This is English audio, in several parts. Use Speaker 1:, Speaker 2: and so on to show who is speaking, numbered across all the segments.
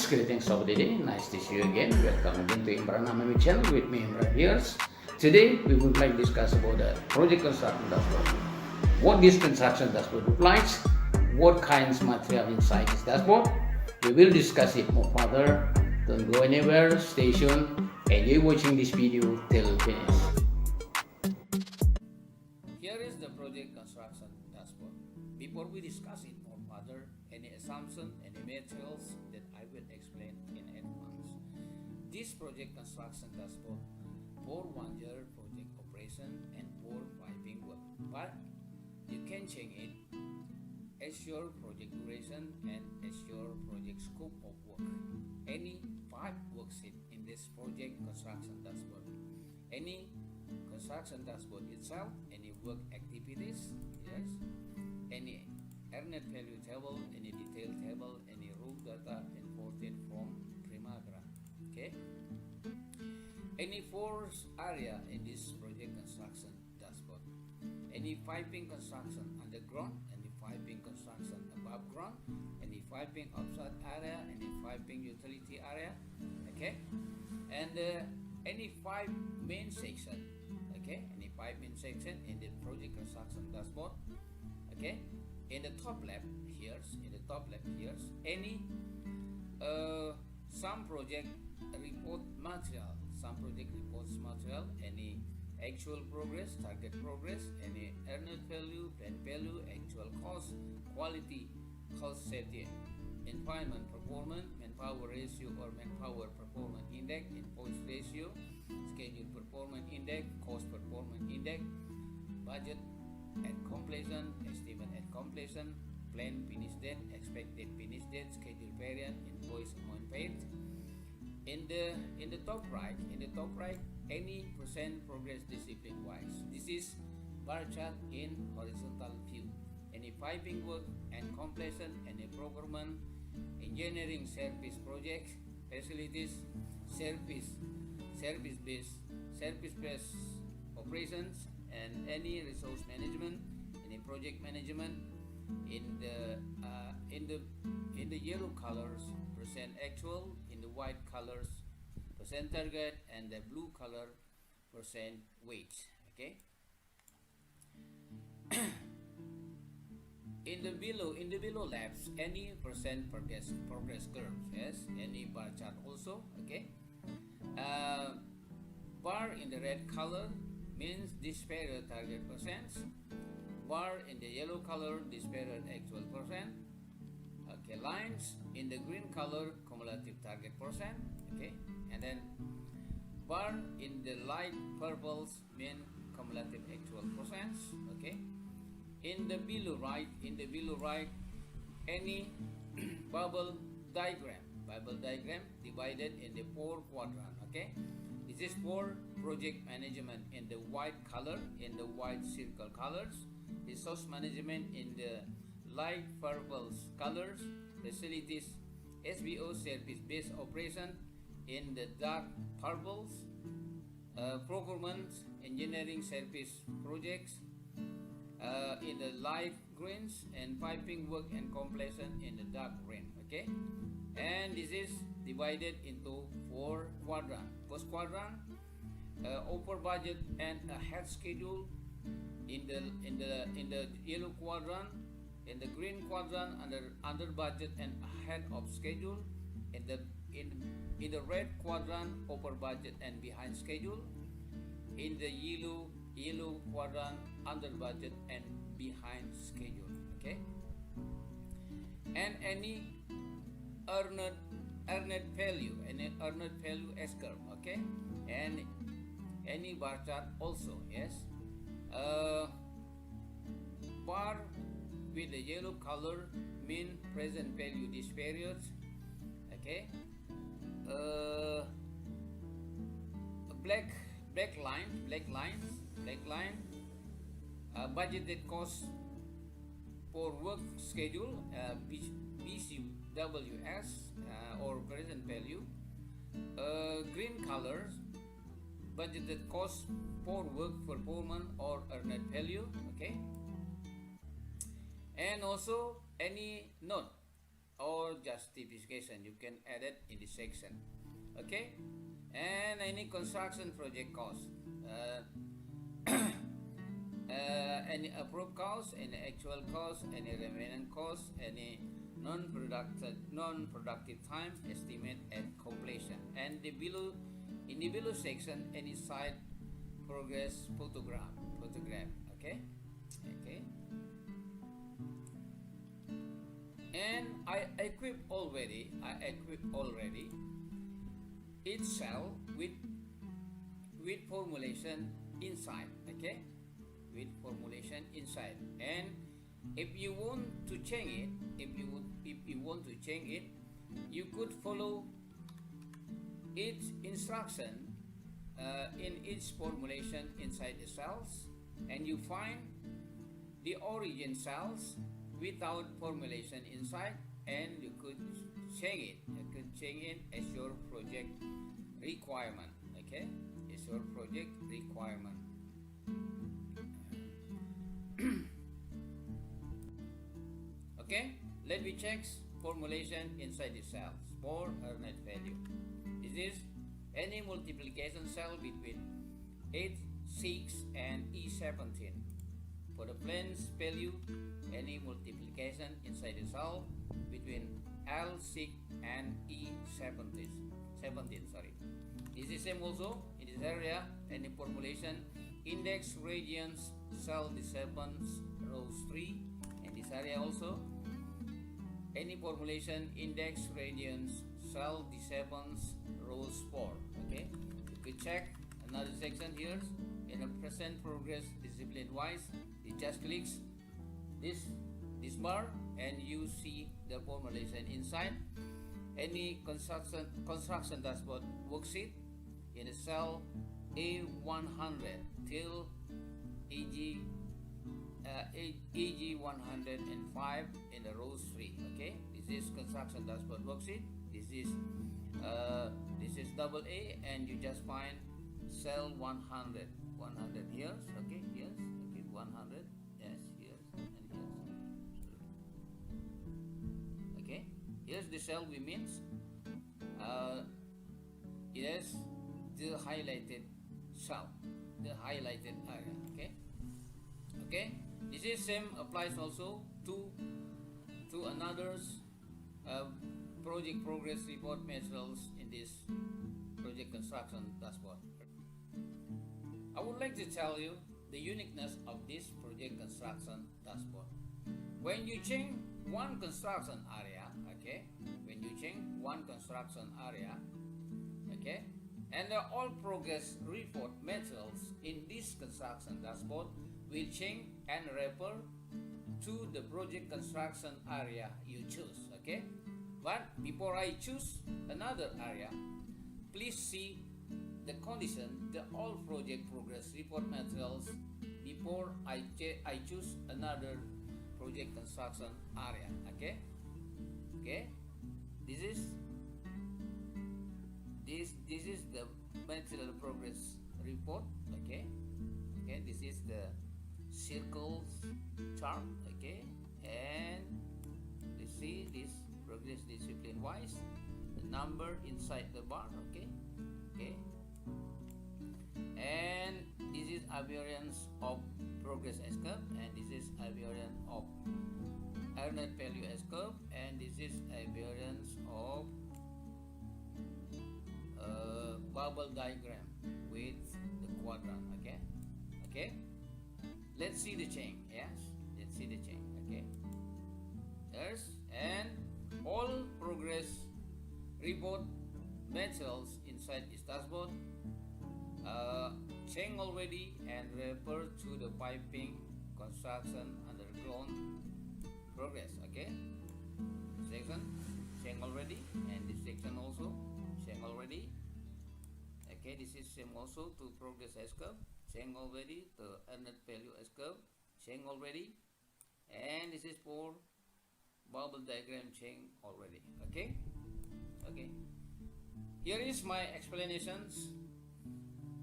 Speaker 1: greetings of the day. Nice to see you again. Welcome again to Amami channel with me, Imran here. Today, we would like to discuss about the project construction dashboard. What this construction dashboard applies, what kinds of material inside this dashboard. We will discuss it more further. Don't go anywhere, stay tuned, and you're watching this video till finish. Here is the project construction dashboard. Before we discuss it more further, any assumption, any materials that I will explain in advance. This project construction dashboard for 1 year project operation and for piping work, but you can change it as your project duration and as your project scope of work. Any 5 worksheet in this project construction dashboard. Any construction dashboard itself, any work activities, yes, any earned value table, any detail table, any raw data imported from Primavera. Okay. Any force area in this project construction dashboard. Any piping construction underground, any piping construction above ground, any piping outside area, any piping utility area. Okay. And any 5 main section. Okay. Any 5 main section in the project construction dashboard. Okay. In the top left here, any some project report material, any actual progress, target progress, any earned value, planned value, actual cost, quality, cost safety, environment performance, manpower ratio or manpower performance index, invoice ratio, schedule performance index, cost performance index, budget at completion, estimate at completion, plan finish date, expected finish date, schedule variance, invoice amount paid. In the top right, any percent progress discipline wise. This is bar chart in horizontal view. Any piping work and completion, any procurement, engineering service projects, facilities, service-based operations, and any resource management, any project management. In the yellow colors, percent actual. In the white colors, percent target, and the blue color, percent weight. Okay. in the below labs, any percent progress curves. Yes, any bar chart also. Okay. Bar in the red color means this period target percent. Bar in the yellow color, this period actual percent. Okay, lines in the green color, cumulative target percent. Okay, and then bar in the light purples mean cumulative actual percent. Okay, in the below right, any bubble diagram divided in the 4 quadrant. Okay. This is for project management in the white color, in the white circle colors, resource management in the light purple colors, facilities, SBO service-based operation in the dark purples, procurement, engineering service projects in the light greens, and piping work and completion in the dark green. Okay, and this is divided into 4 quadrants. First quadrant, over budget and ahead schedule. In the yellow quadrant, in the green quadrant, under budget and ahead of schedule. In the red quadrant, over budget and behind schedule. In the yellow quadrant, under budget and behind schedule. Okay. And any earned value, S curve. Okay. And any bar chart also. Yes. Bar with the yellow color mean present value this period. Okay. Black line, budgeted cost for work schedule, BCWS or present value. Green colors, budgeted cost for work performance or earned value. Okay. And also any note or justification. You can add it in this section. Okay, and any construction project cost, any approved cost, any actual cost, any remaining cost, any non-productive time estimate at completion, and the below in the below section any site progress photograph. Okay. And I equipped already each cell with formulation inside. Okay, with formulation inside. And if you want to change it, you could follow each instruction in each formulation inside the cells, and you find the origin cells without formulation inside, and you could change it as your project requirement. Okay, as your project requirement. Okay, let me check formulation inside the cells for earned value. This is any multiplication cell between 8, 6 and E17. For the plans value, any multiplication inside the cell between L6 and E17. This is same also in this area. Any formulation index radians cell disturbance rows 3, and this area also any formulation index radians cell disturbance rows 4. Okay, you could check another section here in a present progress discipline wise. You just clicks this bar and you see the formulation inside. Any construction dashboard worksheet in the cell A100 till EG105 in the rows 3. Okay, this is construction dashboard worksheet. This is double A, and you just find cell 100 here. Okay, yes, okay, 100, yes, here and here. Okay, here's the cell we mean. Yes, the highlighted cell, the highlighted area. Okay, this is same applies also to another project progress report materials in this project construction dashboard. I would like to tell you the uniqueness of this project construction dashboard. When you change one construction area, okay, okay, and all progress report materials in this construction dashboard will change and refer to the project construction area you choose. Okay, but before I choose another area, please see the condition, the all project progress report materials before I choose another project construction area. Okay, this is the material progress report. Okay, this is the circles chart. Okay, and you see this progress discipline wise, the number inside the bar. Okay, and this is a variance of progress S curve, and this is a variance of earned value S curve, and this is a variance of bubble diagram with the quadrant. Okay, let's see the chain. Yes, let's see the chain. Okay, yes, and all progress report materials inside this dashboard change already and refer to the piping construction underground progress. Okay, section change already, and this section also change already. Okay, this is same also to progress S curve, change already. The earned value S curve change already, and this is for bubble diagram change already. Okay, here is my explanations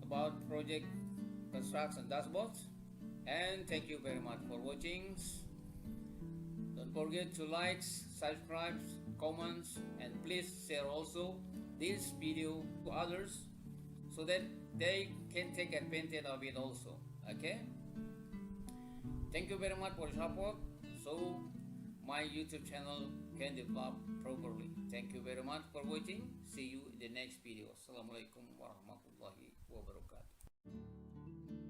Speaker 1: about project construction dashboards, and thank you very much for watching. Don't forget to like, subscribe comments, and please share also this video to others so that they can take advantage of it also. Okay, thank you very much for the support so my YouTube channel can develop properly. Thank you very much for watching. See you in the next video. Assalamualaikum warahmatullahi wabarakatuh.